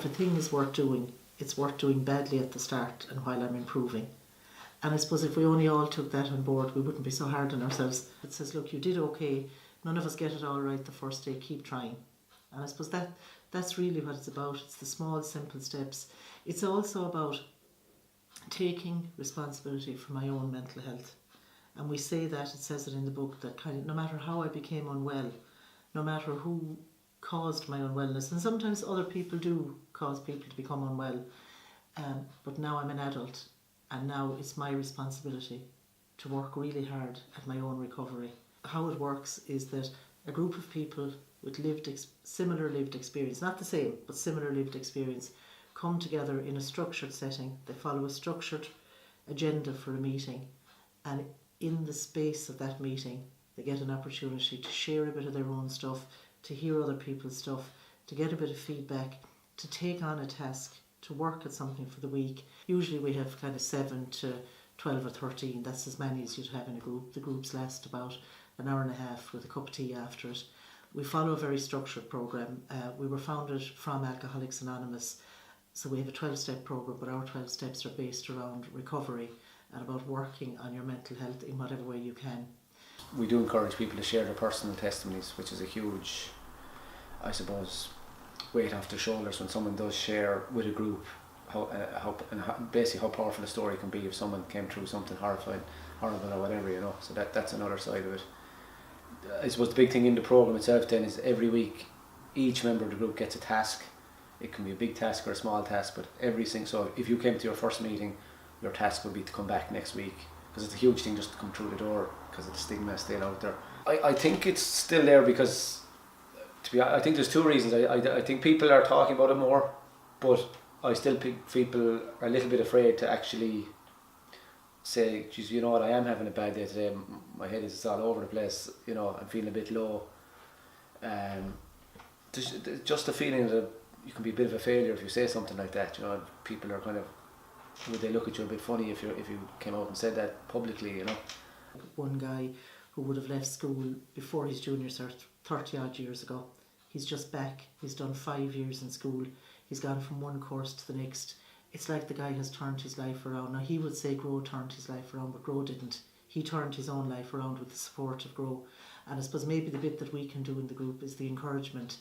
if a thing is worth doing, it's worth doing badly at the start and while I'm improving. And I suppose if we only all took that on board, we wouldn't be so hard on ourselves. It says, look, you did okay. None of us get it all right the first day. Keep trying. And I suppose that's really what it's about. It's the small, simple steps. It's also about taking responsibility for my own mental health. And we say that, it says it in the book, that kind of no matter how I became unwell, no matter who caused my unwellness, and sometimes other people do cause people to become unwell, but now I'm an adult, and now it's my responsibility to work really hard at my own recovery. How it works is that a group of people with similar lived experience, not the same, but similar lived experience, come together in a structured setting. They follow a structured agenda for a meeting, and in the space of that meeting they get an opportunity to share a bit of their own stuff, to hear other people's stuff, to get a bit of feedback, to take on a task, to work at something for the week. Usually we have kind of 7 to 12 or 13, that's as many as you'd have in a group. The groups last about an hour and a half with a cup of tea after it. We follow a very structured programme. We were founded from Alcoholics Anonymous, so we have a 12-step programme, but our 12 steps are based around recovery and about working on your mental health in whatever way you can. We do encourage people to share their personal testimonies, which is a huge, I suppose, weight off their shoulders when someone does share with a group basically how powerful a story can be if someone came through something horrible or whatever, you know. So that's another side of it. I suppose the big thing in the programme itself then is every week each member of the group gets a task. It can be a big task or a small task, but so if you came to your first meeting, your task would be to come back next week, because it's a huge thing just to come through the door because of the stigma still out there. I think it's still there because I think there's two reasons. I think people are talking about it more, but I still think people are a little bit afraid to actually say, geez, you know what, I am having a bad day today, my head is all over the place, you know, I'm feeling a bit low. Just the feeling that you can be a bit of a failure if you say something like that, you know. People are kind of, would they look at you a bit funny if you came out and said that publicly, you know. One guy who would have left school before his junior cert 30 odd years ago, he's just back, he's done 5 years in school, he's gone from one course to the next. It's like the guy has turned his life around. Now he would say Grow turned his life around, but Grow didn't. He turned his own life around with the support of Grow. And I suppose maybe the bit that we can do in the group is the encouragement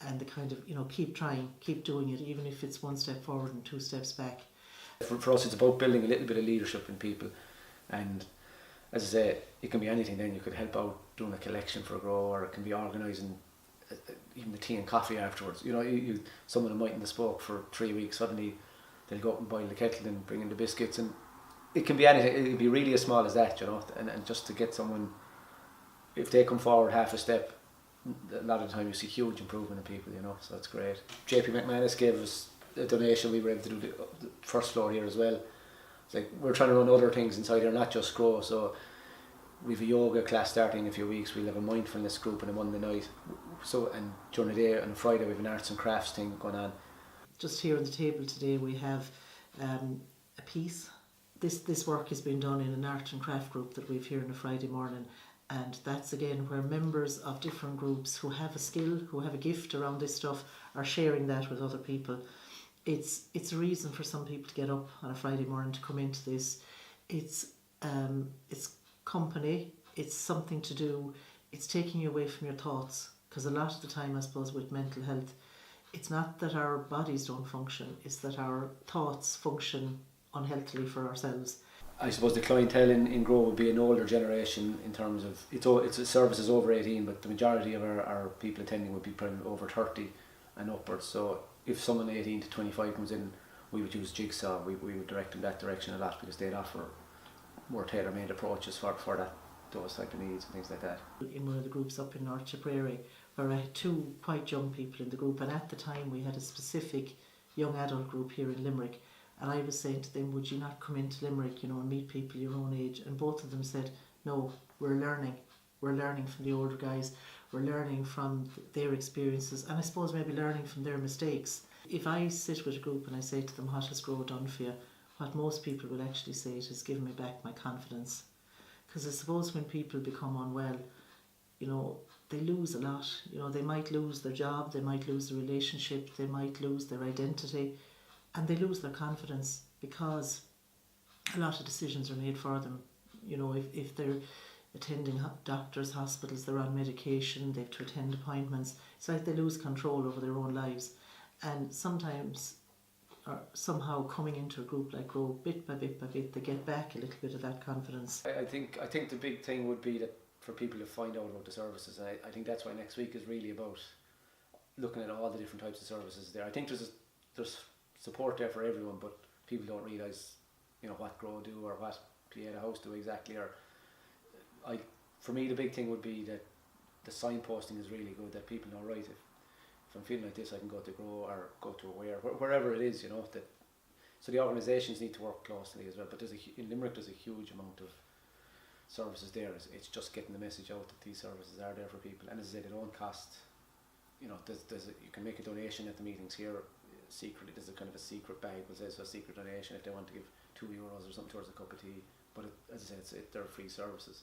and the kind of, you know, keep trying, keep doing it, even if it's 1 step forward and 2 steps back. For us, it's about building a little bit of leadership in people, and as I say, it can be anything. Then you could help out doing a collection for a Grow, or it can be organising even the tea and coffee afterwards. You know, someone who mightn't have spoke for 3 weeks, suddenly they'll go up and boil the kettle and bring in the biscuits, and it can be anything. It can be really as small as that, you know, and just to get someone, if they come forward half a step, a lot of the time you see huge improvement in people, you know, so it's great. JP McManus gave us a donation. We were able to do the first floor here as well. It's like we're trying to run other things inside here, not just Grow. So we've a yoga class starting in a few weeks. We'll have a mindfulness group on a Monday night. So, and during the day on a Friday we have an arts and crafts thing going on. Just here on the table today we have a piece. This work has been done in an art and craft group that we've here on a Friday morning, and that's again where members of different groups who have a skill, who have a gift around this stuff, are sharing that with other people. It's a reason for some people to get up on a Friday morning to come into this. It's company, it's something to do, it's taking you away from your thoughts, because a lot of the time I suppose with mental health, it's not that our bodies don't function, it's that our thoughts function unhealthily for ourselves. I suppose the clientele in Grow would be an older generation in terms of it's a services over 18, but the majority of our people attending would be probably over 30 and upwards. So if someone 18 to 25 comes in, we would use Jigsaw. We would direct them that direction a lot, because they'd offer more tailor-made approaches for those type of needs and things like that. In one of the groups up in North Tipperary, where I had 2 quite young people in the group, and at the time we had a specific young adult group here in Limerick, and I was saying to them, would you not come into Limerick, you know, and meet people your own age? And both of them said, no, we're learning from the older guys, we're learning from their experiences, and I suppose maybe learning from their mistakes. If I sit with a group and I say to them, what has Grow done for you? What most people will actually say, it has given me back my confidence. Because I suppose when people become unwell, you know, they lose a lot. You know, they might lose their job, they might lose the relationship, they might lose their identity, and they lose their confidence because a lot of decisions are made for them. You know, if they're attending doctors, hospitals, they're on medication, they have to attend appointments, it's like they lose control over their own lives. And sometimes, or somehow coming into a group like Grow, bit by bit by bit, they get back a little bit of that confidence. I think the big thing would be that for people to find out about the services. And I think that's why next week is really about looking at all the different types of services there. I think there's support there for everyone, but people don't realise, you know, what Grow do or what Pieta House do exactly. Or for me, the big thing would be that the signposting is really good, that people know, right, if I'm feeling like this, I can go to Grow or go to wherever it is, you know. That so the organisations need to work closely as well. But in Limerick there's a huge amount of services there. It's just getting the message out that these services are there for people, and as I say, they don't cost. You know, you can make a donation at the meetings here secretly. There's a kind of a secret bag, we'll say, so a secret donation if they want to give €2 or something towards a cup of tea. But as I said, they're free services.